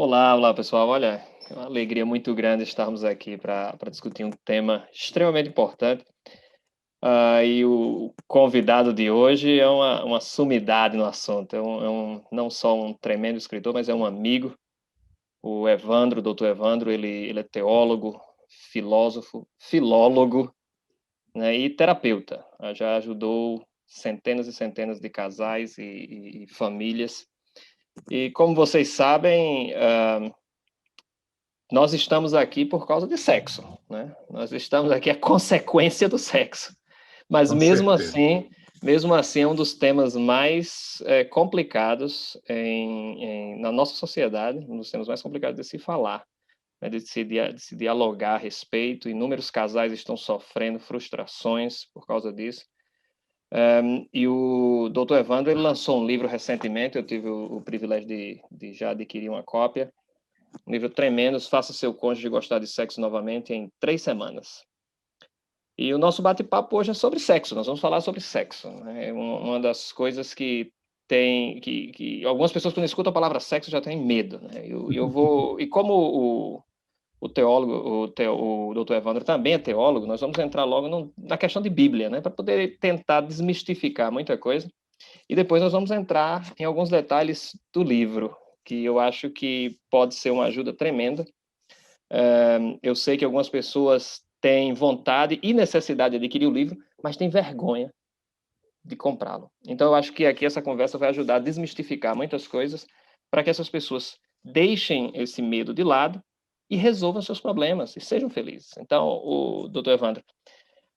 Olá, olá pessoal. Olha, é uma alegria muito grande estarmos aqui para discutir um tema extremamente importante. E o convidado de hoje é uma sumidade no assunto. Não só um tremendo escritor, mas é um amigo. O Evandro, o doutor Evandro, ele é teólogo, filósofo, filólogo, né, e terapeuta. Já ajudou centenas e centenas de casais e famílias. E como vocês sabem, nós estamos aqui por causa de sexo, né? Nós estamos aqui a consequência do sexo. Mas Com certeza. mesmo assim, é um dos temas mais complicados na nossa sociedade, um dos temas mais complicados de se falar, né? De se dialogar a respeito. Inúmeros casais estão sofrendo frustrações por causa disso. E o doutor Evandro, ele lançou um livro recentemente, eu tive o privilégio de já adquirir uma cópia. Um livro tremendo, Faça Seu Cônjuge Gostar de Sexo Novamente em 3 semanas. E o nosso bate-papo hoje é sobre sexo, nós vamos falar sobre sexo, né? Uma das coisas que tem, que algumas pessoas quando escutam a palavra sexo já têm medo, né? E como o teólogo, o doutor Evandro também é teólogo, nós vamos entrar logo na questão de Bíblia, né? Para poder tentar desmistificar muita coisa. E depois nós vamos entrar em alguns detalhes do livro, que eu acho que pode ser uma ajuda tremenda. Eu sei que algumas pessoas têm vontade e necessidade de adquirir o livro, mas têm vergonha de comprá-lo. Então, eu acho que aqui essa conversa vai ajudar a desmistificar muitas coisas para que essas pessoas deixem esse medo de lado e resolvam seus problemas e sejam felizes. Então, o doutor Evandro,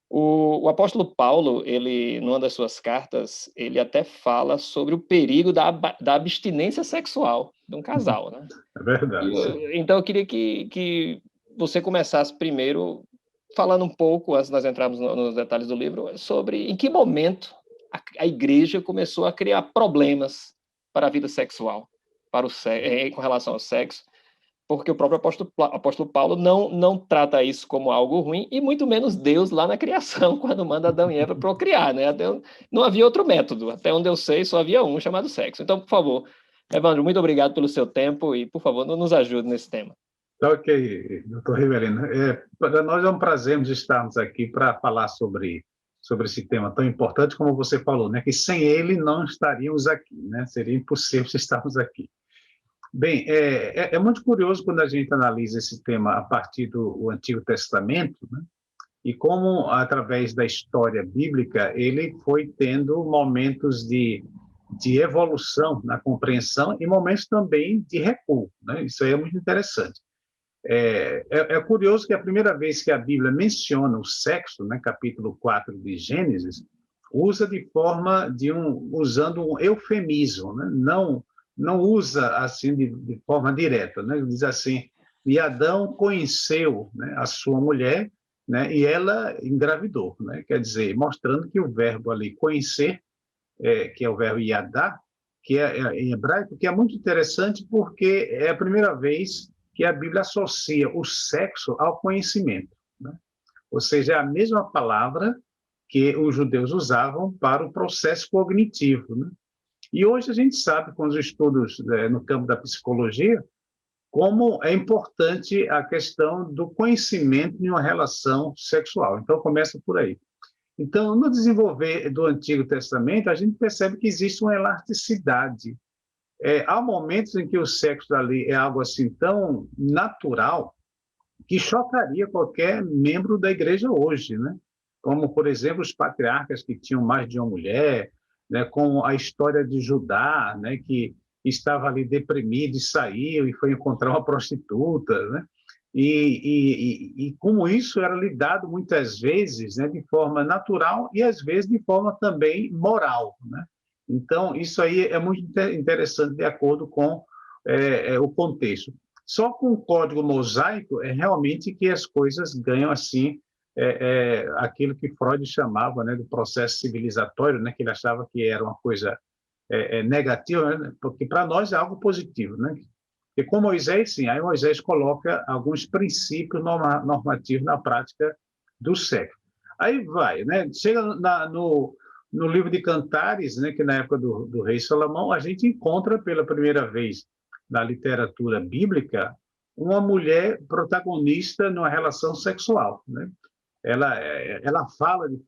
o apóstolo Paulo, ele, numa das suas cartas, ele até fala sobre o perigo da abstinência sexual de um casal, né? É verdade. Então, eu queria que você começasse primeiro falando um pouco, antes de nós entrarmos nos detalhes do livro, sobre em que momento a igreja começou a criar problemas para a vida sexual, com relação ao sexo, porque o próprio apóstolo Paulo não trata isso como algo ruim, e muito menos Deus lá na criação, quando manda Adão e Eva procriar, né? Não havia outro método, até onde eu sei, só havia um, chamado sexo. Então, por favor, Evandro, muito obrigado pelo seu tempo e, por favor, nos ajude nesse tema. Tá ok, doutor Rivelino. Para nós é um prazer estarmos aqui para falar sobre esse tema tão importante, como você falou, né? Que sem ele não estaríamos aqui, né? Seria impossível estarmos aqui. Bem, é muito curioso quando a gente analisa esse tema a partir do Antigo Testamento, né? E como, através da história bíblica, ele foi tendo momentos de evolução na compreensão e momentos também de recuo, né? Isso aí é muito interessante. É curioso que a primeira vez que a Bíblia menciona o sexo, né, capítulo 4 de Gênesis, usa usando um eufemismo, né? Não usa assim de forma direta, né? Diz assim: e Adão conheceu, né, a sua mulher, né, e ela engravidou, né? Quer dizer, mostrando que o verbo ali conhecer, que é o verbo yadá, que é em hebraico, que é muito interessante porque é a primeira vez que a Bíblia associa o sexo ao conhecimento, né? Ou seja, é a mesma palavra que os judeus usavam para o processo cognitivo, né? E hoje a gente sabe, com os estudos no campo da psicologia, como é importante a questão do conhecimento em uma relação sexual. Então, começa por aí. Então, no desenvolver do Antigo Testamento, a gente percebe que existe uma elasticidade. Há momentos em que o sexo ali é algo assim tão natural que chocaria qualquer membro da igreja hoje, né? Como, por exemplo, os patriarcas que tinham mais de uma mulher, né? Como a história de Judá, né? Que estava ali deprimido e saiu e foi encontrar uma prostituta, né? E como isso era lidado muitas vezes, né, de forma natural e às vezes de forma também moral, né? Então, isso aí é muito interessante de acordo com o contexto. Só com o código mosaico é realmente que as coisas ganham assim aquilo que Freud chamava, né, do processo civilizatório, né, que ele achava que era uma coisa negativa, né, porque para nós é algo positivo, né? E com Moisés, sim, aí Moisés coloca alguns princípios normativos na prática do sexo. Aí vai, né? Chega no livro de Cantares, né, que na época do rei Salomão, a gente encontra pela primeira vez na literatura bíblica uma mulher protagonista numa relação sexual, né? Ela fala de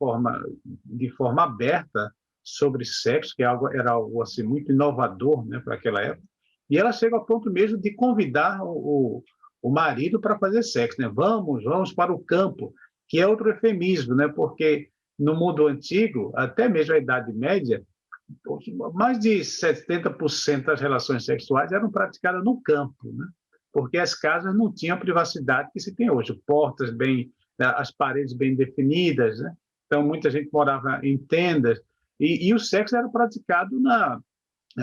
forma aberta sobre sexo, que era algo assim, muito inovador, né, para aquela época, e ela chega ao ponto mesmo de convidar o marido para fazer sexo, né? Vamos para o campo, que é outro eufemismo, né? Porque no mundo antigo, até mesmo a Idade Média, mais de 70% das relações sexuais eram praticadas no campo, né? Porque as casas não tinham a privacidade que se tem hoje, portas bem, as paredes bem definidas, né? Então muita gente morava em tendas e o sexo era praticado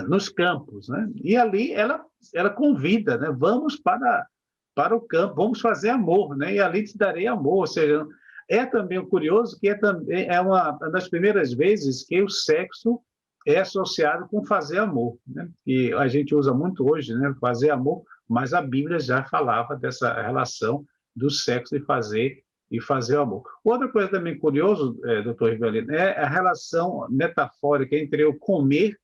nos campos, né? E ali ela convida, né? Vamos para o campo, vamos fazer amor, né? E ali te darei amor, ou seja, é também o curioso que é uma das primeiras vezes que o sexo é associado com fazer amor, né? E a gente usa muito hoje, né? Fazer amor, mas a Bíblia já falava dessa relação do sexo e fazer amor. Outra coisa também curiosa, doutor Rivelino, é a relação metafórica entre o comer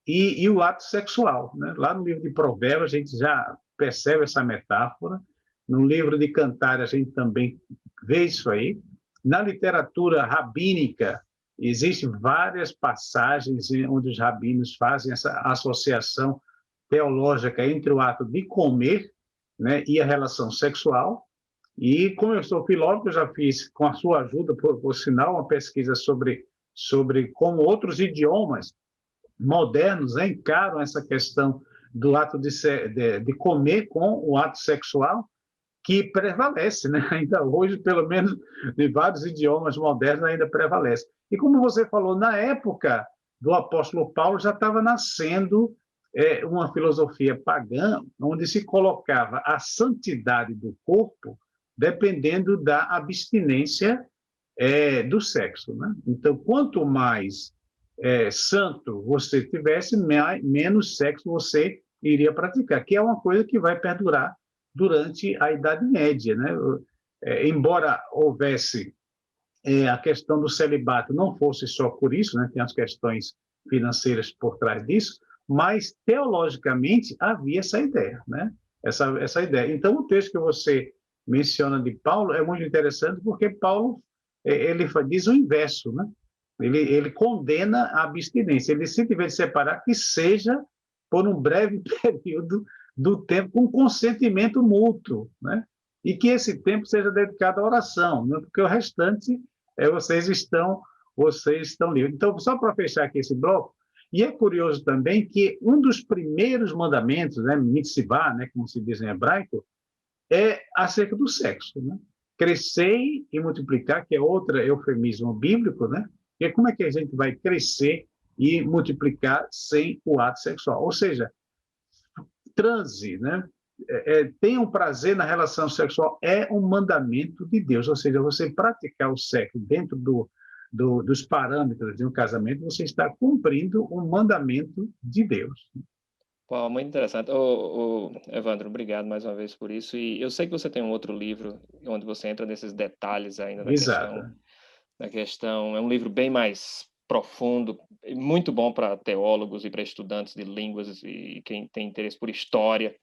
e o ato sexual, né? Lá no livro de Provérbios a gente já percebe essa metáfora, no livro de Cantares a gente também vê isso aí. Na literatura rabínica existem várias passagens onde os rabinos fazem essa associação teológica entre o ato de comer, né, e a relação sexual. E como eu sou filólogo, eu já fiz, com a sua ajuda, por sinal, uma pesquisa sobre como outros idiomas modernos, né, encaram essa questão do ato de comer com o ato sexual, que prevalece, né? Ainda hoje, pelo menos em vários idiomas modernos, ainda prevalece. E como você falou, na época do apóstolo Paulo já estava nascendo uma filosofia pagã, onde se colocava a santidade do corpo dependendo da abstinência do sexo, né? Então, quanto mais santo você tivesse, menos sexo você iria praticar, que é uma coisa que vai perdurar durante a Idade Média, né? Embora houvesse a questão do celibato, não fosse só por isso, né? Tem as questões financeiras por trás disso, mas teologicamente havia essa ideia, né? Essa ideia. Então, o texto que você menciona de Paulo é muito interessante porque Paulo ele diz o inverso, né? Ele condena a abstinência. Ele, se tiver de separar, que seja por um breve período do tempo, com consentimento mútuo, né? E que esse tempo seja dedicado à oração, né? Porque o restante vocês estão livres. Então, só para fechar aqui esse bloco, e é curioso também que um dos primeiros mandamentos, né, mitzvah, né, como se diz em hebraico, é acerca do sexo, né? Crescer e multiplicar, que é outro eufemismo bíblico, né? E como é que a gente vai crescer e multiplicar sem o ato sexual? Ou seja, transe, né? Tenha um prazer na relação sexual, é um mandamento de Deus, ou seja, você praticar o sexo dentro dos parâmetros de um casamento, você está cumprindo um mandamento de Deus. Pô, muito interessante. Evandro, obrigado mais uma vez por isso. E eu sei que você tem um outro livro onde você entra nesses detalhes ainda Exato. da questão. É um livro bem mais profundo, muito bom para teólogos e para estudantes de línguas e quem tem interesse por história.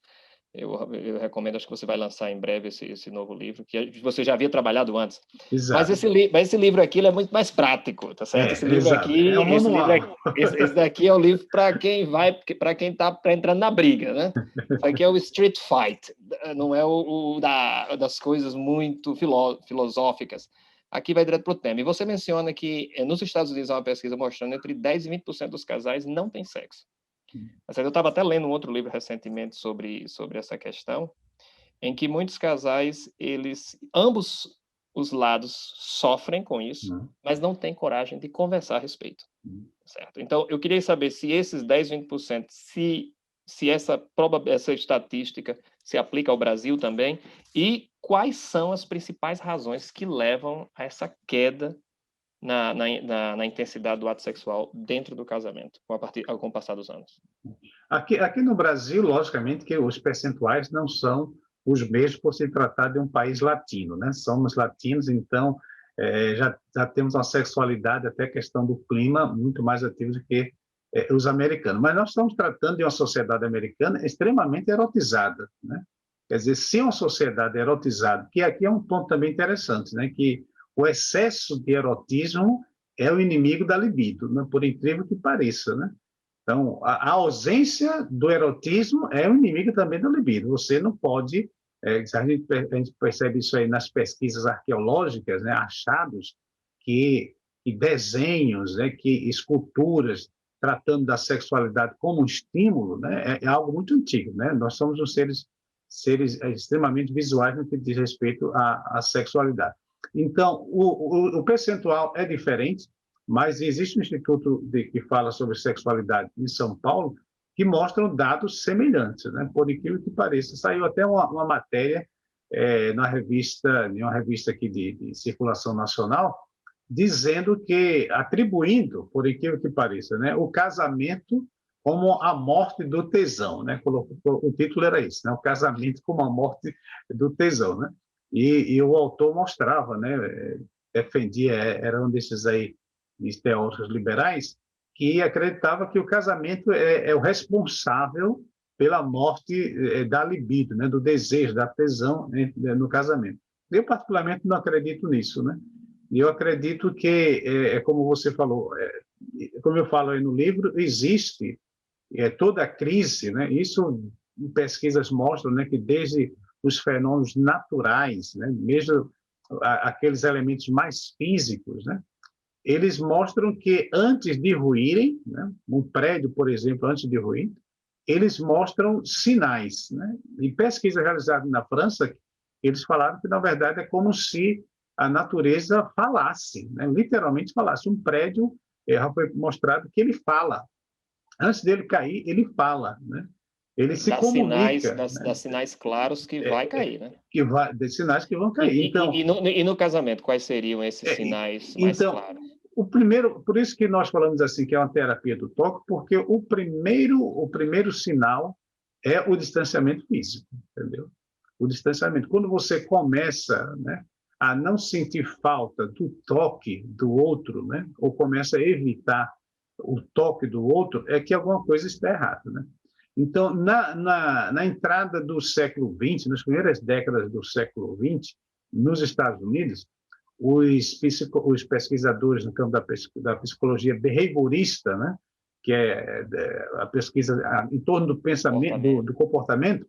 Eu recomendo, acho que você vai lançar em breve esse novo livro, que você já havia trabalhado antes. Exato. Mas esse livro aqui ele é muito mais prático, tá certo? Esse livro exato. aqui, É um manual. esse daqui é o livro para quem está entrando na briga, né? Isso aqui é o Street Fight, não é das coisas muito filosóficas. Aqui vai direto para o tema. E você menciona que nos Estados Unidos há uma pesquisa mostrando entre 10% e 20% dos casais não têm sexo. Eu estava até lendo um outro livro recentemente sobre essa questão, em que muitos casais, ambos os lados sofrem com isso, mas não têm coragem de conversar a respeito. Certo? Então, eu queria saber se esses 10, 20%, se essa estatística se aplica ao Brasil também, e quais são as principais razões que levam a essa queda na intensidade do ato sexual dentro do casamento, com o passar dos anos. Aqui no Brasil, logicamente, que os percentuais não são os mesmos por se tratar de um país latino, né? Somos latinos, então já temos uma sexualidade, até questão do clima, muito mais ativa do que os americanos. Mas nós estamos tratando de uma sociedade americana extremamente erotizada, né? Quer dizer, se uma sociedade erotizada, que aqui é um ponto também interessante, né? Que o excesso de erotismo é o inimigo da libido, né? Por incrível que pareça, né? Então, a ausência do erotismo é o inimigo também da libido. Você não pode, a gente percebe isso aí nas pesquisas arqueológicas, né? Achados que desenhos, né? Que esculturas tratando da sexualidade como um estímulo, né? É algo muito antigo, né? Nós somos os seres extremamente visuais no que diz respeito à sexualidade. Então, o percentual é diferente, mas existe um instituto que fala sobre sexualidade em São Paulo que mostram dados semelhantes, né? Por incrível que pareça. Saiu até uma matéria em uma revista aqui de circulação nacional, dizendo que, atribuindo, por incrível que pareça, né, o casamento como a morte do tesão, né? O título era esse, né? O casamento como a morte do tesão, né? E o autor mostrava, né? Defendia, era um desses aí teóricos liberais que acreditava que o casamento é o responsável pela morte da libido, né? Do desejo, da tesão no casamento. Eu particularmente não acredito nisso, né? E eu acredito que, como você falou, como eu falo aí no livro, existe toda a crise, né? Isso pesquisas mostram, né, que desde os fenômenos naturais, né, mesmo aqueles elementos mais físicos, né, eles mostram que antes de ruírem, né, um prédio, por exemplo, antes de ruir, eles mostram sinais, né? Em pesquisa realizada na França, eles falaram que, na verdade, é como se a natureza falasse, né? Literalmente falasse. Um prédio, já foi mostrado que ele fala. Antes dele cair, ele fala, né? Ele se comunica, dá sinais claros que vai cair, né? de sinais que vão cair. Então, e no casamento, quais seriam esses sinais mais então, claros? o primeiro, por isso que nós falamos assim que é uma terapia do toque, porque o primeiro sinal é o distanciamento físico, entendeu? O distanciamento. Quando você começa, né, a não sentir falta do toque do outro, né, ou começa a evitar o toque do outro, é que alguma coisa está errada, né? Então, na entrada do século XX, nas primeiras décadas do século XX, nos Estados Unidos, os pesquisadores no campo da psicologia behaviorista, né, que é a pesquisa em torno do pensamento, do comportamento,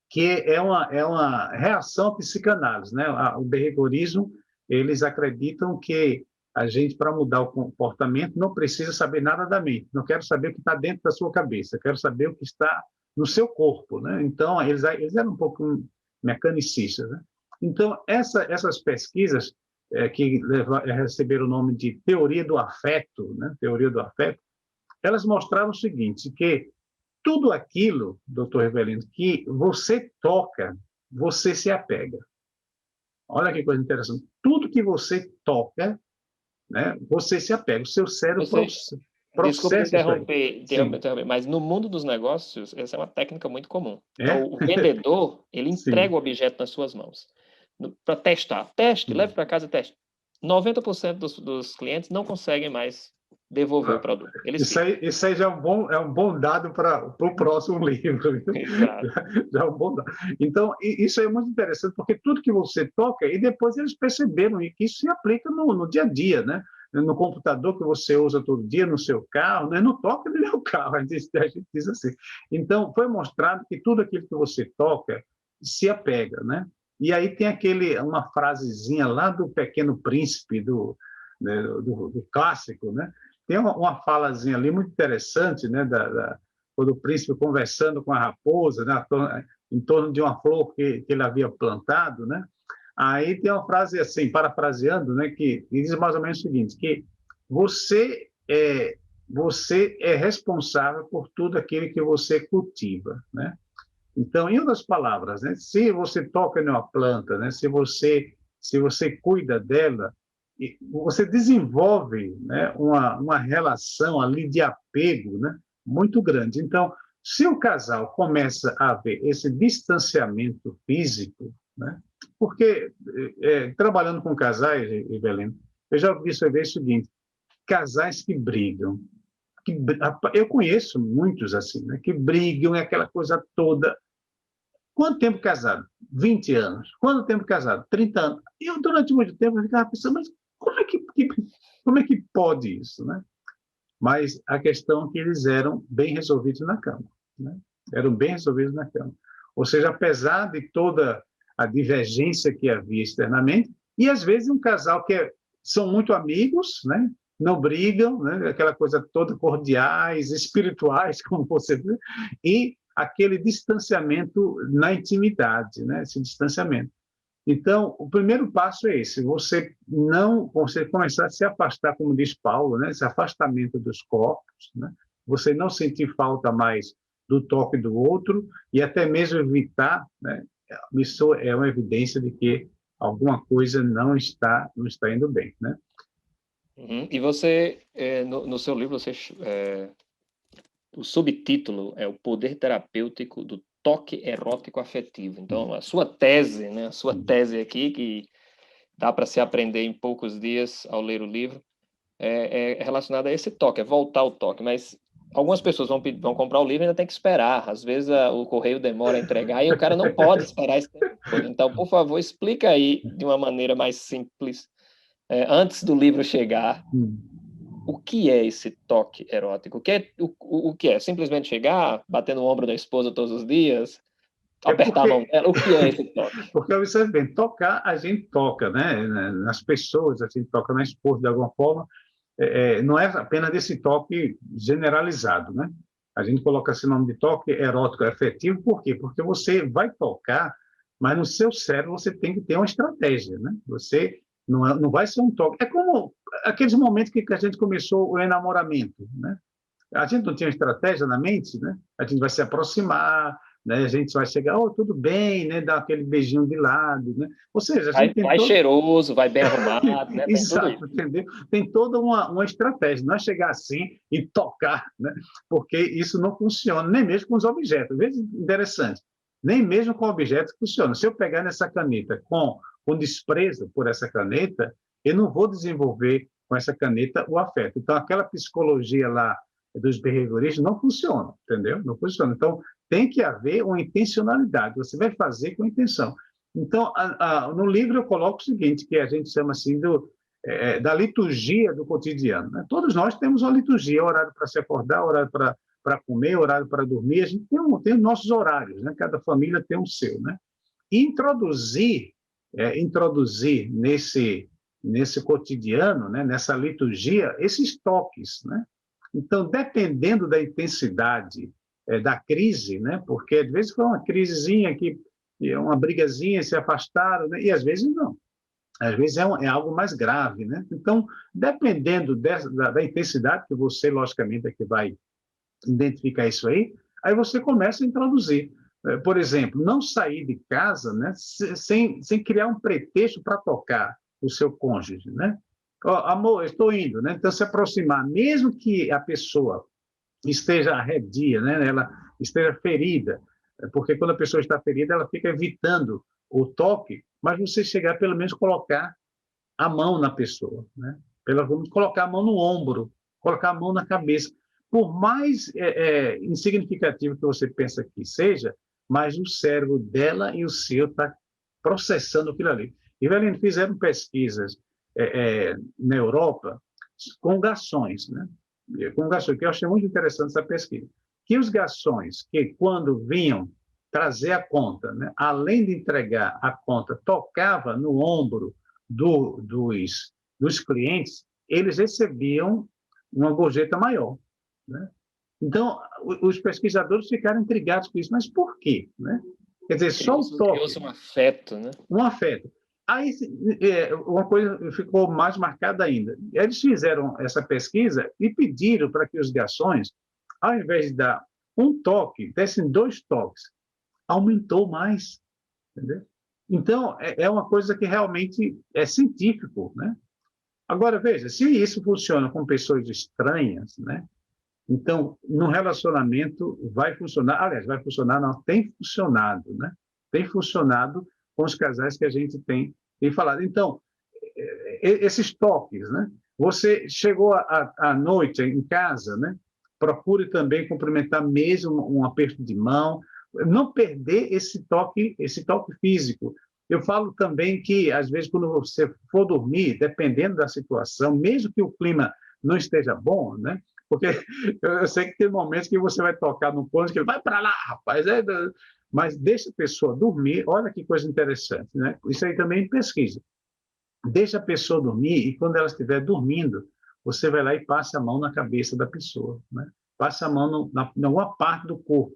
que é uma reação à psicanálise, né? O behaviorismo, eles acreditam que a gente, para mudar o comportamento, não precisa saber nada da mente. Não quero saber o que está dentro da sua cabeça, quero saber o que está no seu corpo, né? Então, eles eram um pouco mecanicistas, né? Então, essas pesquisas que receberam o nome de teoria do afeto, né? Teoria do afeto, elas mostraram o seguinte, que tudo aquilo, doutor Rivelino, que você toca, você se apega. Olha que coisa interessante. Tudo que você toca, né, você se apega. O seu cérebro Desculpe processa isso aí. interromper, mas no mundo dos negócios, essa é uma técnica muito comum. Então, o vendedor, ele entrega o objeto nas suas mãos para testar. Teste, leve para casa e teste. 90% dos clientes não conseguem mais devolver o produto. Isso aí já é um bom dado para o próximo livro. Exato. Já é um bom dado. Então, isso aí é muito interessante, porque tudo que você toca, e depois eles perceberam que isso se aplica no dia a dia, né? No computador que você usa todo dia, no seu carro, né? No toque do meu carro, a gente diz assim. Então, foi mostrado que tudo aquilo que você toca se apega, né? E aí tem uma frasezinha lá do Pequeno Príncipe, do clássico, né? Tem uma falazinha ali muito interessante, né? Quando o príncipe conversando com a raposa, né? Em torno de uma flor que ele havia plantado, né? Aí tem uma frase assim, parafraseando, né? Que diz mais ou menos o seguinte, que você é responsável por tudo aquilo que você cultiva, né? Então, em outras palavras, né? Se você toca numa planta, né? Se você cuida dela, você desenvolve, né, uma relação ali de apego, né, muito grande. Então, se o casal começa a ver esse distanciamento físico, né, porque trabalhando com casais, Evelyn, eu já observei o seguinte, casais que brigam eu conheço muitos assim, né, que brigam, é aquela coisa toda. Quanto tempo casado? 20 anos. Quanto tempo casado? 30 anos. E eu, durante muito tempo, eu ficava pensando, mas como é que pode isso, né? Mas a questão é que eles eram bem resolvidos na cama, né? Eram bem resolvidos na cama. Ou seja, apesar de toda a divergência que havia externamente, e às vezes um casal são muito amigos, né? Não brigam, né? Aquela coisa toda cordiais, espirituais, como você vê, e aquele distanciamento na intimidade, né? Esse distanciamento. Então, o primeiro passo é esse: você começar a se afastar, como diz Paulo, né? Esse afastamento dos corpos, né? Você não sentir falta mais do toque do outro e até mesmo evitar, né? Isso é uma evidência de que alguma coisa não está indo bem, né? Uhum. E você, no seu livro, o subtítulo é o poder terapêutico do toque erótico afetivo. Então, a sua tese, né? A sua tese aqui, que dá para se aprender em poucos dias ao ler o livro, é relacionada a esse toque, é voltar ao toque. Mas algumas pessoas vão comprar o livro e ainda tem que esperar. Às vezes o correio demora a entregar e o cara não pode esperar esse tempo todo. Então, por favor, explica aí de uma maneira mais simples, antes do livro chegar, o que é esse toque erótico? O que é? Simplesmente chegar, bater no ombro da esposa todos os dias, É apertar a mão porque, dela? O que é esse toque? porque observe bem, tocar, a gente toca, né? Nas pessoas, a gente toca na esposa de alguma forma. Não é apenas desse toque generalizado, né? A gente coloca esse nome de toque erótico afetivo, por quê? Porque você vai tocar, mas no seu cérebro você tem que ter uma estratégia, né? Você não vai ser um toque. É como aqueles momentos que a gente começou o enamoramento, né? A gente não tinha estratégia na mente, né? A gente vai se aproximar, né? A gente vai chegar, oh, tudo bem, né? Dar aquele beijinho de lado, né? Ou seja, a gente tem Vai todo. cheiroso, vai bem arrumado, né? Tem tudo Exato, isso. entendeu? Tem toda uma estratégia, não é chegar assim e tocar, né? Porque isso não funciona, nem mesmo com os objetos. Veja, interessante, nem mesmo com objetos funciona. Se eu pegar nessa caneta com desprezo por essa caneta, eu não vou desenvolver com essa caneta o afeto. Então, aquela psicologia lá dos behavioristas não funciona, entendeu? Não funciona. Então, tem que haver uma intencionalidade, você vai fazer com intenção. Então, no livro eu coloco o seguinte, que a gente chama assim da liturgia do cotidiano, né? Todos nós temos uma liturgia, horário para se acordar, horário para comer, horário para dormir, a gente tem os nossos horários, né? Cada família tem o seu, né? E introduzir nesse cotidiano, né? Nessa liturgia, esses toques, né? Então, dependendo da intensidade da crise, né? Porque às vezes foi uma crisezinha que uma brigazinha, se afastaram, né? E às vezes não. Às vezes é algo mais grave, né? Então, dependendo da intensidade que você, logicamente, é que vai identificar isso aí você começa a introduzir. Por exemplo, não sair de casa, né, sem criar um pretexto para tocar o seu cônjuge, né? Oh, amor, estou indo, né? Então, se aproximar, mesmo que a pessoa esteja arredia, né? Ela esteja ferida, porque quando a pessoa está ferida, ela fica evitando o toque, mas você chegar pelo menos colocar a mão na pessoa, né? Pelo menos colocar a mão no ombro, colocar a mão na cabeça. Por mais insignificativo que você pensa que seja, mas o cérebro dela e o seu está processando aquilo ali. E, Velino, fizeram pesquisas na Europa com garçons, né? Com garçons, que eu achei muito interessante essa pesquisa. Que os garçons, que quando vinham trazer a conta, né, além de entregar a conta, tocava no ombro dos clientes, eles recebiam uma gorjeta maior, né? Então, os pesquisadores ficaram intrigados com isso, mas por quê, né? Quer dizer, só o Criou-se toque, um afeto, né? um afeto. Aí, uma coisa ficou mais marcada ainda. Eles fizeram essa pesquisa e pediram para que os garçons, ao invés de dar um toque, dessem 2 toques. Aumentou mais, entendeu? Então, é uma coisa que realmente é científico, né? Agora, veja, se isso funciona com pessoas estranhas, né? Então, no relacionamento vai funcionar, aliás, vai funcionar, não, tem funcionado, né? Tem funcionado com os casais que a gente tem falado. Então, esses toques, né? Você chegou à noite em casa, né? procure também cumprimentar mesmo um aperto de mão, não perder esse toque físico. Eu falo também que, às vezes, quando você for dormir, dependendo da situação, mesmo que o clima não esteja bom, né? Porque eu sei que tem momentos que você vai tocar no ponto que vai para lá, rapaz, mas deixa a pessoa dormir. Olha que coisa interessante, né? Isso aí também pesquisa. Deixa a pessoa dormir e quando ela estiver dormindo, você vai lá e passa a mão na cabeça da pessoa, né? Passa a mão em alguma parte do corpo.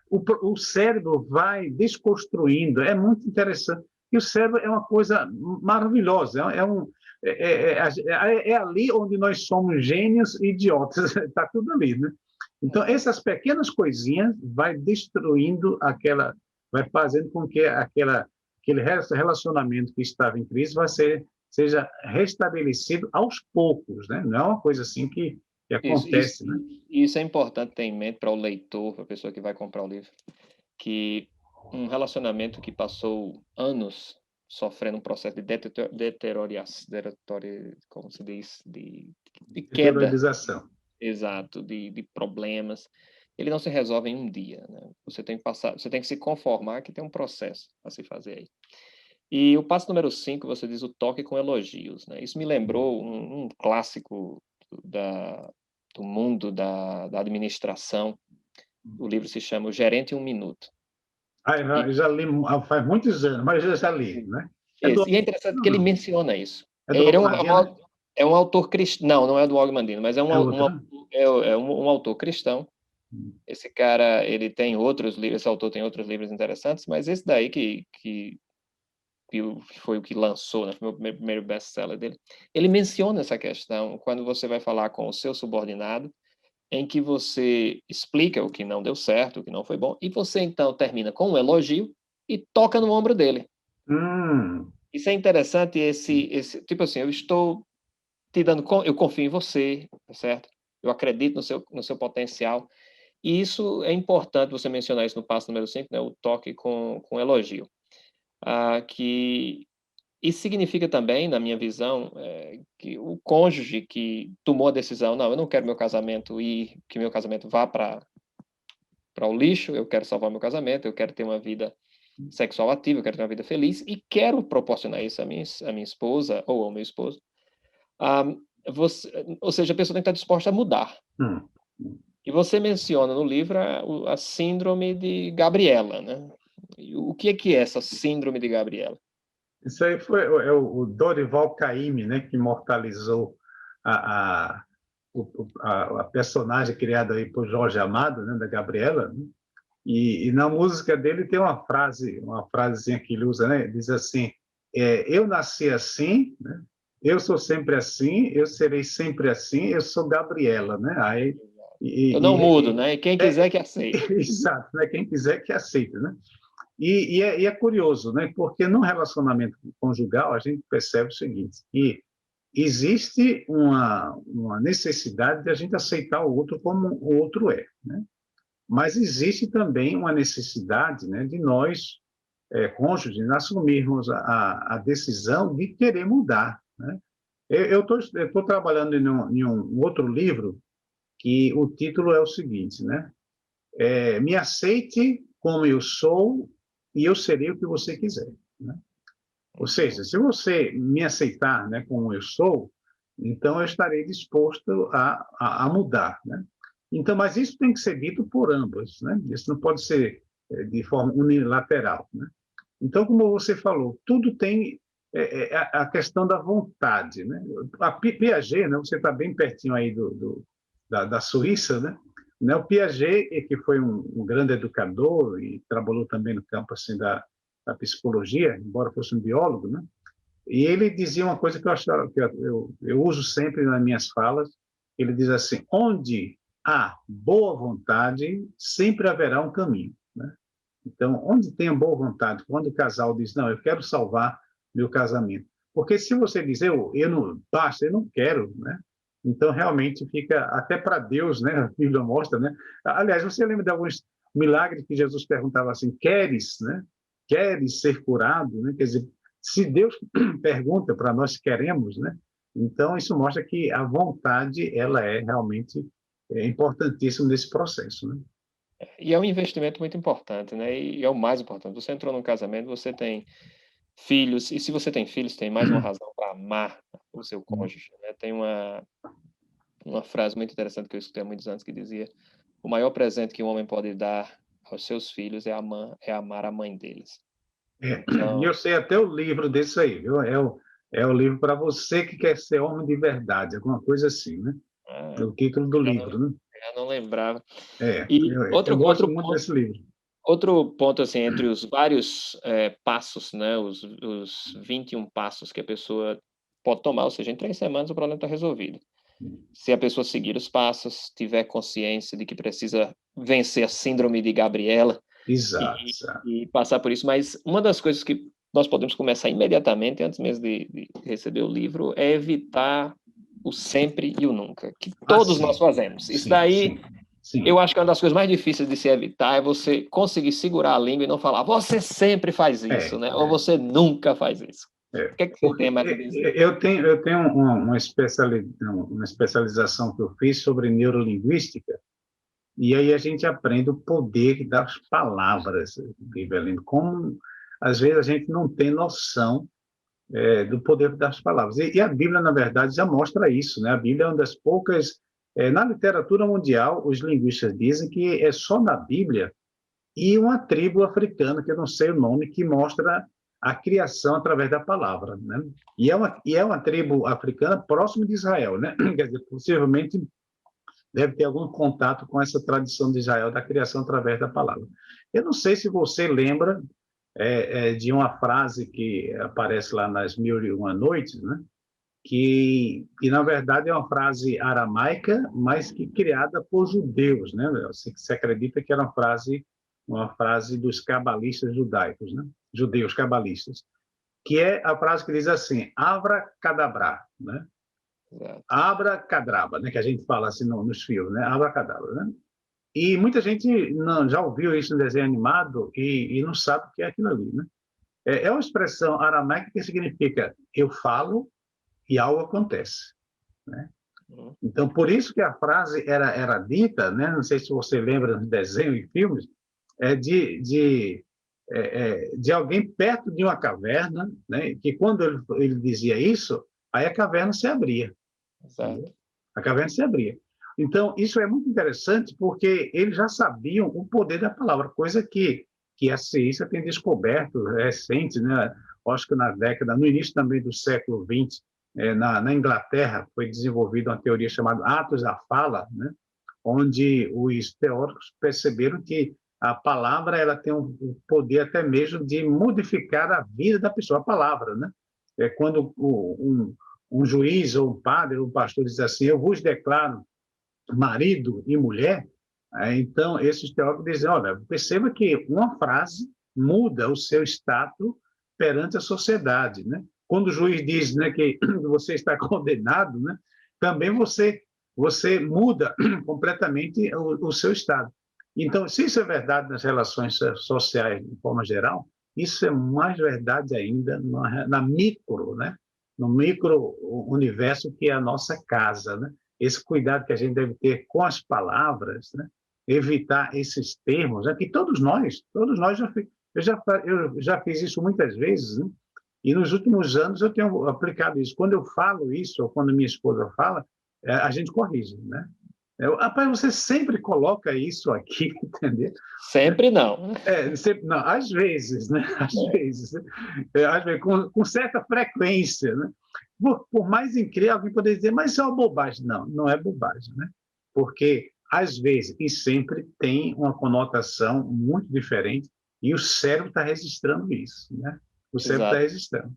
O cérebro vai desconstruindo, é muito interessante. E o cérebro é uma coisa maravilhosa, é ali onde nós somos gênios e idiotas, está tudo ali, né? Então, essas pequenas coisinhas vai destruindo vai fazendo com que aquele relacionamento que estava em crise seja restabelecido aos poucos, né? Não é uma coisa assim que acontece, né? Isso é importante ter em mente para o leitor, para a pessoa que vai comprar o livro, que um relacionamento que passou anos sofrendo um processo de deterioração, como se diz, de queda, exato, de problemas, ele não se resolve em um dia, né? Você tem que se conformar que tem um processo a se fazer aí. E o passo número 5, você diz o toque com elogios, né? Isso me lembrou um clássico do mundo da administração. O livro se chama O Gerente em 1 Minuto. Eu já li faz muitos anos, mas eu já li, né? E é interessante que ele menciona isso. Ele é um autor cristão. Não é do Og Mandino, mas é um autor cristão. Esse cara, ele tem outros livros, esse autor tem outros livros interessantes, mas esse daí que foi o que lançou, né? Foi o primeiro best-seller dele. Ele menciona essa questão quando você vai falar com o seu subordinado, em que você explica o que não deu certo, o que não foi bom, e você então termina com um elogio e toca no ombro dele. Isso é interessante, tipo assim, eu estou te dando, eu confio em você, certo? Eu acredito no seu potencial. E isso é importante você mencionar isso no passo número 5, né? O toque com elogio. Que isso significa também, na minha visão, que o cônjuge que tomou a decisão, não, eu não quero que meu casamento vá para o lixo, eu quero salvar meu casamento, eu quero ter uma vida sexual ativa, eu quero ter uma vida feliz e quero proporcionar isso à minha esposa ou ao meu esposo. Ou seja, a pessoa tem que estar disposta a mudar. E você menciona no livro a síndrome de Gabriela, né? E o que é essa síndrome de Gabriela? Isso aí foi o Dorival Caymmi, né, que imortalizou a personagem criada aí por Jorge Amado, né, da Gabriela, né? E na música dele tem uma frasezinha que ele usa, né? Diz assim: eu nasci assim, né? Eu sou sempre assim, eu serei sempre assim, eu sou Gabriela, né? Aí eu não mudo, né? E quem quiser que aceite. Exato, né? Quem quiser que aceite, né? E é curioso, né? Porque no relacionamento conjugal a gente percebe o seguinte, que existe uma necessidade de a gente aceitar o outro como o outro é, né? Mas existe também uma necessidade, né, de nós, cônjuges, assumirmos a decisão de querer mudar, né? Eu estou trabalhando em um outro livro que o título é o seguinte, né? Me aceite como eu sou e eu serei o que você quiser, né? Ou seja, se você me aceitar, né, como eu sou, então eu estarei disposto a mudar, né? Então, mas isso tem que ser dito por ambos, né? Isso não pode ser de forma unilateral, né? Então, como você falou, tudo tem a questão da vontade, né? A Piaget, né? Você está bem pertinho aí da Suíça, né? O Piaget, que foi um grande educador e trabalhou também no campo assim da psicologia, embora fosse um biólogo, né? E ele dizia uma coisa que eu uso sempre nas minhas falas. Ele diz assim: onde há boa vontade, sempre haverá um caminho, né? Então, onde tem a boa vontade, quando o casal diz, não, eu quero salvar meu casamento. Porque se você diz, eu não, basta, eu não quero, né? Então, realmente fica, até para Deus, né? A Bíblia mostra, né? Aliás, você lembra de alguns milagres que Jesus perguntava assim, queres, né? Queres ser curado, né? Quer dizer, se Deus pergunta para nós se queremos, né? Então, isso mostra que a vontade, ela é realmente é importantíssimo nesse processo, né? E é um investimento muito importante, né? E é o mais importante. Você entrou num casamento, você tem filhos, e se você tem filhos, tem mais uma razão para amar o seu cônjuge, né? Tem uma frase muito interessante que eu escutei há muitos anos que dizia: o maior presente que um homem pode dar aos seus filhos é amar a mãe deles. E Então, eu sei até o livro desse aí, viu? É o livro para você que quer ser homem de verdade, alguma coisa assim, né? é, O título do já não, livro, né? já não lembrava. É, E eu gosto muito desse livro. outro ponto, assim, entre os vários passos, né, os 21 passos que a pessoa pode tomar, ou seja, em 3 semanas o problema está resolvido. Se a pessoa seguir os passos, tiver consciência de que precisa vencer a síndrome de Gabriela Exato, e, exato. e passar por isso, mas uma das coisas que nós podemos começar imediatamente, antes mesmo de receber o livro, é evitar o sempre e o nunca, que Ah, todos nós sim, fazemos. Isso sim, daí, sim, sim. eu acho que é uma das coisas mais difíceis de se evitar é você conseguir segurar a língua e não falar, você sempre faz isso, É, né? Ou você nunca faz isso. O que é que você porque tem mais a dizer? eu tenho uma especialização que eu fiz sobre neurolinguística, e aí a gente aprende o poder das palavras, Evelyn, como às vezes a gente não tem noção do poder das palavras. E a Bíblia, na verdade, já mostra isso, né? A Bíblia é uma das poucas. Na literatura mundial, os linguistas dizem que é só na Bíblia e uma tribo africana, que eu não sei o nome, que mostra a criação através da palavra, né? E é uma tribo africana próximo de Israel, né? Quer dizer, possivelmente deve ter algum contato com essa tradição de Israel da criação através da palavra. Eu não sei se você lembra de uma frase que aparece lá nas Mil e Uma Noites, né? que na verdade é uma frase aramaica, mas que criada por judeus, né? Se acredita que era uma frase dos cabalistas judaicos, né? Judeus cabalistas, que é a frase que diz assim: "Abra cadabra", né? Exato. Abra cadraba, né? Que a gente fala assim nos filmes, né? Abra cadabra, né? E muita gente não, já ouviu isso em desenho animado e não sabe o que é aquilo ali, né? É uma expressão aramaica que significa eu falo e algo acontece, né? Uhum. Então, por isso que a frase era dita, né? Não sei se você lembra de desenho e filmes, de alguém perto de uma caverna, né? Que quando ele dizia isso, aí a caverna se abria, entendeu? Exato. A caverna se abria. Então, isso é muito interessante porque eles já sabiam o poder da palavra, coisa que a ciência tem descoberto recente, né? Acho que no início também do século XX, na Inglaterra, foi desenvolvida uma teoria chamada Atos da Fala, né? Onde os teóricos perceberam que a palavra ela tem um poder até mesmo de modificar a vida da pessoa, a palavra, né? É quando um juiz ou um padre ou um pastor diz assim: eu vos declaro marido e mulher, então esses teólogos dizem: olha, perceba que uma frase muda o seu status perante a sociedade, né? Quando o juiz diz, né, que você está condenado, né, também você muda completamente o seu estado. Então, se isso é verdade nas relações sociais de forma geral, isso é mais verdade ainda na micro, né? No micro universo que é a nossa casa, né? Esse cuidado que a gente deve ter com as palavras, né? Evitar esses termos, né? Que todos nós eu já fiz isso muitas vezes, né? E nos últimos anos eu tenho aplicado isso. Quando eu falo isso, ou quando minha esposa fala, a gente corrige, né? Rapaz, você sempre coloca isso aqui, entendeu? Sempre não. Sempre, não, às vezes, né? Às vezes, com certa frequência, né? Por mais incrível, alguém poderia dizer, mas isso é uma bobagem. Não, não é bobagem, né? Porque, às vezes, e sempre tem uma conotação muito diferente e o cérebro está registrando isso, né? O cérebro está Exato. registrando.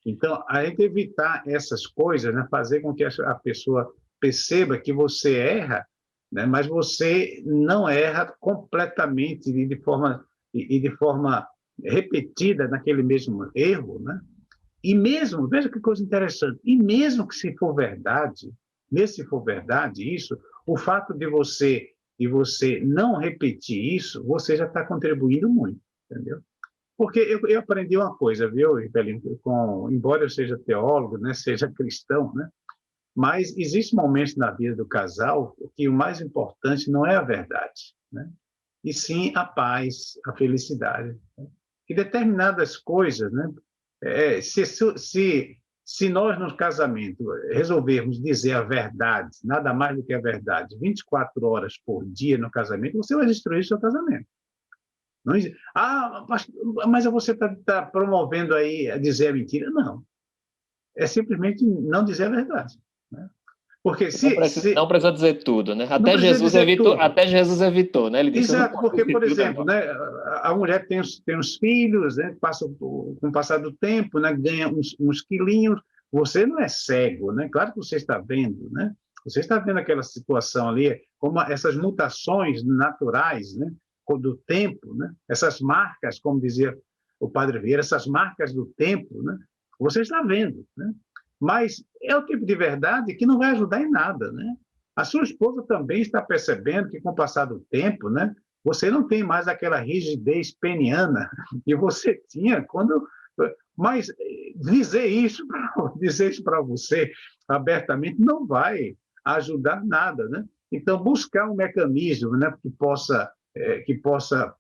Então, a gente evitar essas coisas, né? Fazer com que a pessoa perceba que você erra, né? Mas você não erra completamente e de forma repetida naquele mesmo erro, né? E mesmo, veja que coisa interessante, e mesmo que se for verdade isso, o fato de você não repetir isso, você já está contribuindo muito, entendeu? Porque eu aprendi uma coisa, viu, Rivelino, embora eu seja teólogo, né, seja cristão, né, Mas existem momentos na vida do casal que o mais importante não é a verdade, né? E sim a paz, a felicidade. E determinadas coisas, né? Se nós, no casamento, resolvermos dizer a verdade, nada mais do que a verdade, 24 horas por dia no casamento, você vai destruir o seu casamento. Não, mas você está promovendo aí a dizer a mentira? Não. É simplesmente não dizer a verdade, né? Porque Não precisa dizer tudo, né? não precisa dizer tudo. Até Jesus evitou, né? Ele disse, eu não Exato, posso porque, dizer por tudo exemplo, agora. né, a mulher tem os filhos, né, com o passar do tempo, né, ganha uns quilinhos. Você não é cego, né? Claro que você está vendo, né? Você está vendo aquela situação ali, como essas mutações naturais, né, do tempo, né? Essas marcas, como dizia o Padre Vieira, essas marcas do tempo, né? Você está vendo, né? Mas é o tipo de verdade que não vai ajudar em nada, né? A sua esposa também está percebendo que, com o passar do tempo, né, você não tem mais aquela rigidez peniana que você tinha quando. Mas dizer isso para você abertamente não vai ajudar nada, né? Então, buscar um mecanismo, né, que possa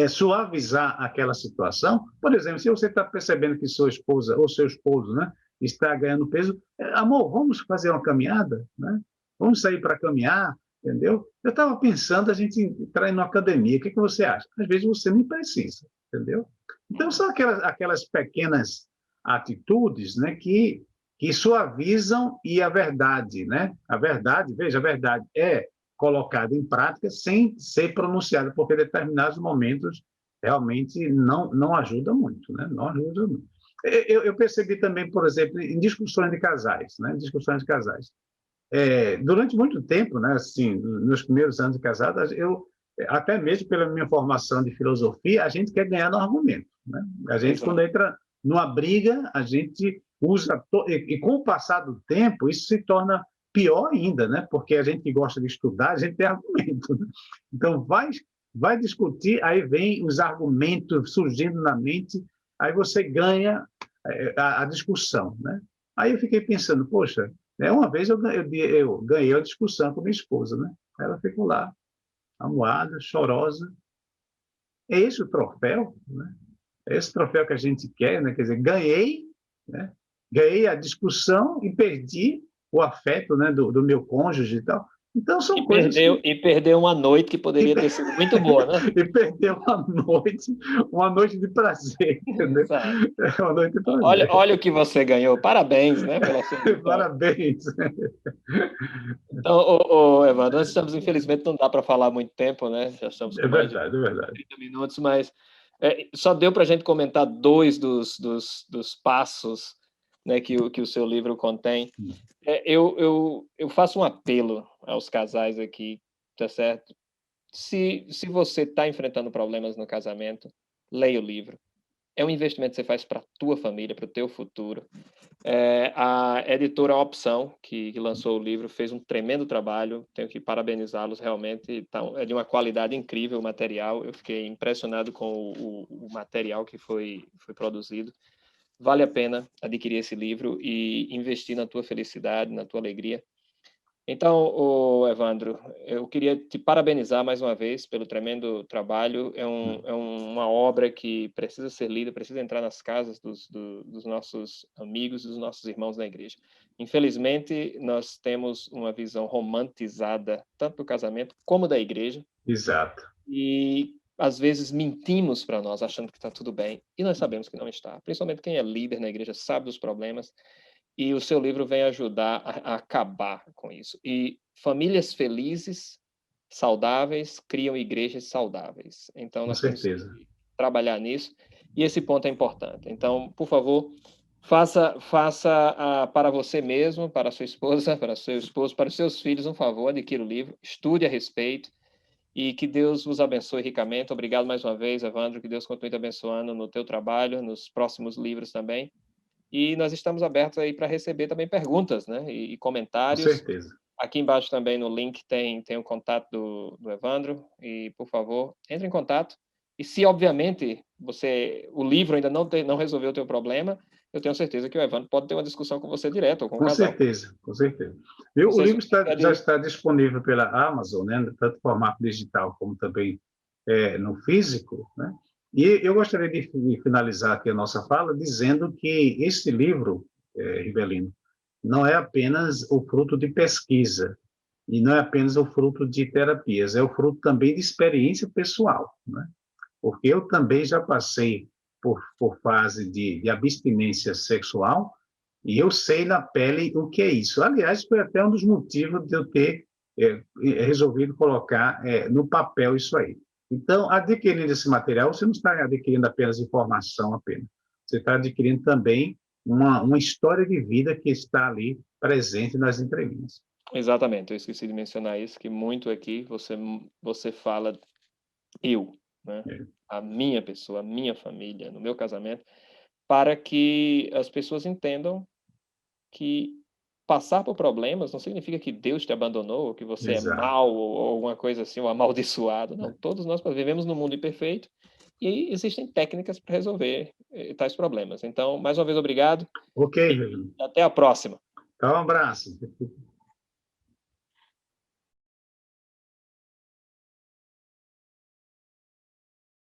suavizar aquela situação. Por exemplo, se você está percebendo que sua esposa ou seu esposo, né, está ganhando peso, amor, vamos fazer uma caminhada, né? Vamos sair para caminhar, entendeu? Eu estava pensando a gente entrar em uma academia, o que você acha? Às vezes você não precisa, entendeu? Então, são aquelas pequenas atitudes, né, que suavizam e a verdade, né? A verdade, veja, a verdade é colocada em prática sem ser pronunciada, porque em determinados momentos realmente não ajuda muito, né? Não ajuda muito. Eu percebi também, por exemplo, em discussões de casais, né? Discussões de casais. Durante muito tempo, né? Assim, nos primeiros anos de casado, até mesmo pela minha formação de filosofia, a gente quer ganhar no argumento, né? A gente, Exato. quando entra numa briga, a gente usa... E com o passar do tempo, isso se torna pior ainda, né? Porque a gente que gosta de estudar, a gente tem argumento, né? Então, vai discutir, aí vem os argumentos surgindo na mente, aí você ganha a discussão, né? Aí eu fiquei pensando, poxa, uma vez eu ganhei a discussão com minha esposa, né? Ela ficou lá, amuada, chorosa. É esse o troféu, né? É esse troféu que a gente quer, né? Quer dizer, ganhei, né? Ganhei a discussão e perdi o afeto, né, do meu cônjuge e tal. Então, são coisas que... E perdeu uma noite que E, poderia ter sido muito boa, né? e perdeu uma noite de prazer, entendeu? Exato. Uma noite de prazer. Olha o que você ganhou. Parabéns, né, pela sua vitória. Parabéns. Então, Evandro, nós estamos, infelizmente, não dá para falar muito tempo, né? Já estamos É com mais de verdade, é verdade. 30 minutos, mas só deu para a gente comentar dois dos passos, né, que o seu livro contém. Eu faço um apelo aos casais aqui, tá certo? Se você está enfrentando problemas no casamento, leia o livro. É um investimento que você faz para a tua família, para o teu futuro. A editora Opção, que lançou o livro, fez um tremendo trabalho. Tenho que parabenizá-los realmente. Então, é de uma qualidade incrível o material. Eu fiquei impressionado com o material que foi produzido. Vale a pena adquirir esse livro e investir na tua felicidade, na tua alegria. Então, Evandro, eu queria te parabenizar mais uma vez pelo tremendo trabalho. É uma obra que precisa ser lida, precisa entrar nas casas dos nossos amigos, dos nossos irmãos na igreja. Infelizmente, nós temos uma visão romantizada, tanto do casamento como da igreja, Exato. e às vezes mentimos para nós, achando que está tudo bem, e nós sabemos que não está. Principalmente quem é líder na igreja sabe dos problemas, e o seu livro vem ajudar a acabar com isso. E famílias felizes, saudáveis, criam igrejas saudáveis. Então, Com nós temos certeza. que trabalhar nisso, e esse ponto é importante. Então, por favor, faça para você mesmo, para a sua esposa, para o seu esposo, para os seus filhos, um favor, adquira o livro, estude a respeito, e que Deus vos abençoe ricamente. Obrigado mais uma vez, Evandro, que Deus continue te abençoando no teu trabalho, nos próximos livros também. E nós estamos abertos aí para receber também perguntas, né, e Com comentários. certeza. Aqui embaixo também no link tem o contato do Evandro, e por favor, entre em contato. E se, obviamente, o livro ainda não resolveu o teu problema, eu tenho certeza que o Evandro pode ter uma discussão com você direto, ou com o Com casal. certeza, com certeza. Não O sei se livro você já quer. está disponível pela Amazon, né, tanto em formato digital como também no físico, né? E eu gostaria de finalizar aqui a nossa fala dizendo que este livro, Rivelino, não é apenas o fruto de pesquisa, e não é apenas o fruto de terapias, é o fruto também de experiência pessoal, né? Porque eu também já passei por fase de abstinência sexual e eu sei na pele o que é isso. Aliás, foi até um dos motivos de eu ter resolvido colocar no papel isso aí. Então, adquirindo esse material, você não está adquirindo apenas informação apenas. Você está adquirindo também uma história de vida que está ali presente nas entrelinhas. Exatamente, eu esqueci de mencionar isso, que muito aqui você fala eu, né? É, A minha pessoa, a minha família, no meu casamento, para que as pessoas entendam que passar por problemas não significa que Deus te abandonou, ou que você é exato. mau, ou alguma coisa assim, ou amaldiçoado. Não, todos nós vivemos num mundo imperfeito e existem técnicas para resolver tais problemas. Então, mais uma vez, obrigado Ok, e até a próxima. então um abraço.